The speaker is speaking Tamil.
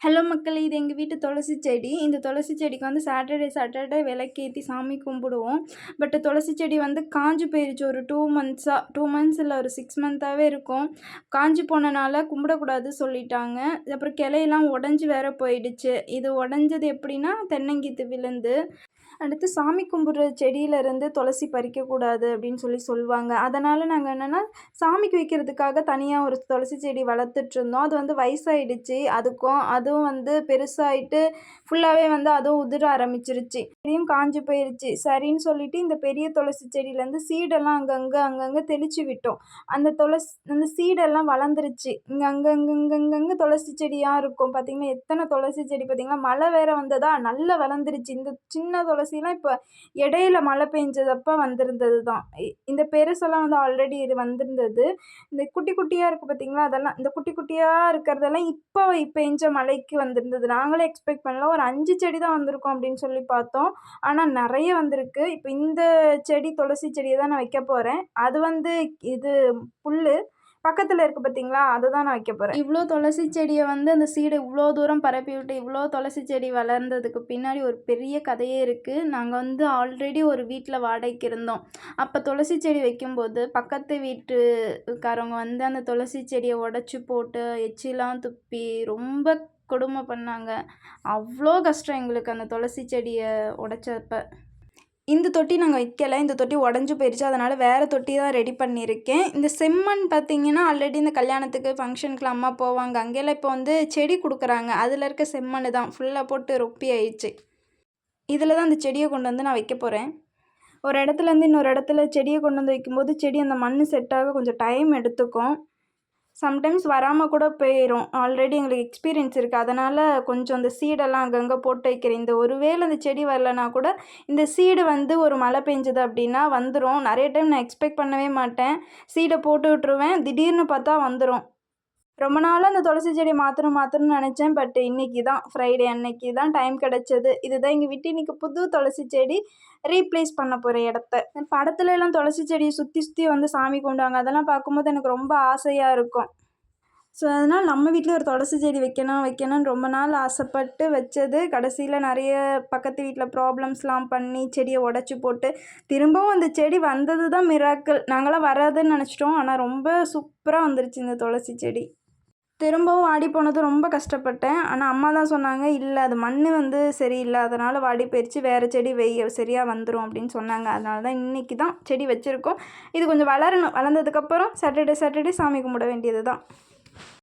ஹலோ மக்களே! இது எங்க வீட்டு துளசி செடி. இந்த துளசி செடிக்கு வந்து சாட்டர்டே விளக்கேத்தி சாமி கும்பிடுவோம். பட் துளசி செடி வந்து காஞ்சு போயிருச்சு ஒரு 2 மந்த்ஸ் இல்ல ஒரு 6 மந்த்தாவே இருக்கும். காஞ்சு போனனால கும்பிடக்கூடாது சொல்லிட்டாங்க. அப்புறம் கிளையெல்லாம் உடைஞ்சு வேற போயிடுச்சு. இது உடைஞ்சது எப்படின்னா, தென்னங்கீத்து விழுந்து. அடுத்து சாமி கும்பிடுற செடியிலேருந்து துளசி பறிக்கக்கூடாது அப்படின்னு சொல்லுவாங்க. அதனால நாங்க என்னன்னா, சாமிக்கு வைக்கிறதுக்காக தனியா ஒரு துளசி செடி வளர்த்துட்ருந்தோம். அது வந்து வயசாயிடுச்சு அதுவும் வந்து பெருசாயிட்டு ஃபுல்லாவே வந்து அதுவும் உதிர ஆரம்பிச்சிருச்சு. செடியும் காஞ்சு போயிருச்சு. சரின்னு சொல்லிட்டு இந்த பெரிய துளசி செடியிலேருந்து சீடெல்லாம் அங்கங்க தெளிச்சு விட்டோம். அந்த சீடெல்லாம் வளர்ந்துருச்சு. இங்க அங்கங்க துளசி செடியா இருக்கும். பார்த்தீங்கன்னா, எத்தன துளசி செடி பார்த்தீங்களா? மழை வேற வந்ததா, நல்லா வளர்ந்துருச்சு. இந்த சின்ன துளசிலாம் இப்ப இடையில மழை பெஞ்சதப்ப வந்திருந்தது தான். இந்த பெருசெல்லாம் வந்து ஆல்ரெடி இது வந்திருந்தது. இந்த குட்டி குட்டியா இருக்கு பார்த்தீங்களா? அதெல்லாம் இந்த குட்டி குட்டியா இருக்கிறதெல்லாம் இப்ப பெஞ்ச மழைக்கு வந்திருந்தது. நாங்களே எக்ஸ்பெக்ட் பண்ணல. ஒரு 5 செடி தான் வந்திருக்கும் அப்படின்னு சொல்லி பார்த்தோம். ஆனா நெறைய வந்திருக்கு. இப்ப இந்த செடி துளசி செடிய தான் நான் வைக்க போறேன். அது வந்து இது புல்லு. பக்கத்துல இருக்கு பார்த்தீங்களா? அதுதான் நான் வைக்க போறேன். இவ்ளோ துளசி செடிய வந்து அந்த சீடு இவ்ளோ தூரம் பரப்பி விட்டு, இவ்ளோ துளசி செடி வளர்ந்ததுக்கு பின்னாடி ஒரு பெரிய கதையே இருக்கு. நாங்க வந்து ஆல்ரெடி ஒரு வீட்ல வாடகைக்கு இருந்தோம். அப்ப துளசி செடி வைக்கும்போது, பக்கத்து வீட்டுக்காரவங்க வந்து அந்த துளசி செடிய உடைச்சு போட்டு, எச்சிலாம் துப்பி ரொம்ப கொடுமை பண்ணாங்க. அவ்ளோ கஷ்டம் எங்களுக்கு அந்த துளசி செடிய உடைச்சப்ப. இந்த தொட்டி நாங்க வைக்கல. இந்த தொட்டி உடைஞ்சு போயிருச்சு. அதனால வேற தொட்டி தான் ரெடி பண்ணியிருக்கேன். இந்த செம்மண் பார்த்தீங்கன்னா, ஆல்ரெடி இந்த கல்யாணத்துக்கு, ஃபங்ஷனுக்குலாம் அம்மா போவாங்க. அங்கேலாம் இப்போ வந்து செடி குடுக்குறாங்க. அதில இருக்க செம்மண்ணு தான். ஃபுல்லா போட்டு ரொப்பி ஆயிடுச்சு. இதில தான் அந்த செடிய கொண்டு வந்து நான் வைக்க போறேன். ஒரு இடத்துலேருந்து இன்னொரு இடத்துல செடிய கொண்டு வந்து வைக்கும்போது, செடி அந்த மண்ணு செட் ஆக கொஞ்சம் டைம் எடுத்துக்கும். சம்டைம்ஸ் வராம கூட போயிரும். ஆல்ரெடி எங்களுக்கு எக்ஸ்பீரியன்ஸ் இருக்கு. அதனால கொஞ்சம் அந்த சீடெல்லாம் அங்கங்க போட்டு வைக்கிறேன். இந்த ஒரு வேள அந்த செடி வரலனா கூட, இந்த சீடு வந்து ஒரு மழை பெஞ்சது அப்டின்னா வந்துரும். நெறைய டைம் நான் எக்ஸ்பெக்ட் பண்ணவே மாட்டேன். சீட போட்டு விட்டுருவேன். திடீர்னு பார்த்தா வந்துரும். ரொம்ப நாளா அந்த துளசி செடிய மாத்தணும்னு நெனச்சேன். பட் இன்னைக்கு தான் ஃப்ரைடே அன்னைக்கு தான் டைம் கிடைச்சது. இதுதான் எங்க வீட்டு இன்னைக்கு புது துளசி செடி. ரீப்ளேஸ் பண்ண போறேன் இடத்த. படத்துலலாம் துளசி செடிய சுத்தி சுத்தி வந்து சாமி கும்பிடுவாங்க. அதெல்லாம் பார்க்கும்போது எனக்கு ரொம்ப ஆசையா இருக்கும். ஸோ, அதனால நம்ம வீட்லயும் ஒரு துளசி செடி வைக்கணும்னு ரொம்ப நாள் ஆசைப்பட்டு வச்சது. கடைசியில நெறைய பக்கத்து வீட்ல ப்ராப்ளம்ஸ்லாம் பண்ணி செடிய உடைச்சு போட்டு, திரும்பவும் அந்த செடி வந்தது தான் மிராக்கிள். நாங்கலாம் வராதுன்னு நெனச்சுட்டோம். ஆனா ரொம்ப சூப்பரா வந்துருச்சு இந்த துளசி செடி. திரும்பவும் வாடி போனது ரொம்ப கஷ்டப்பட்டேன். ஆனா அம்மா தான் சொன்னாங்க, "இல்ல அது மண்ணு வந்து சரியில்ல. அதனால வாடி போயிருச்சு. வேற செடி சரியா வந்துரும்." அப்படின்னு சொன்னாங்க. அதனால தான் இன்னைக்கு தான் செடி வச்சிருக்கோம். இது கொஞ்சம் வளரணும். வளர்ந்ததுக்கப்புறம் சாட்டர்டே சாமி கும்பிட வேண்டியது தான்.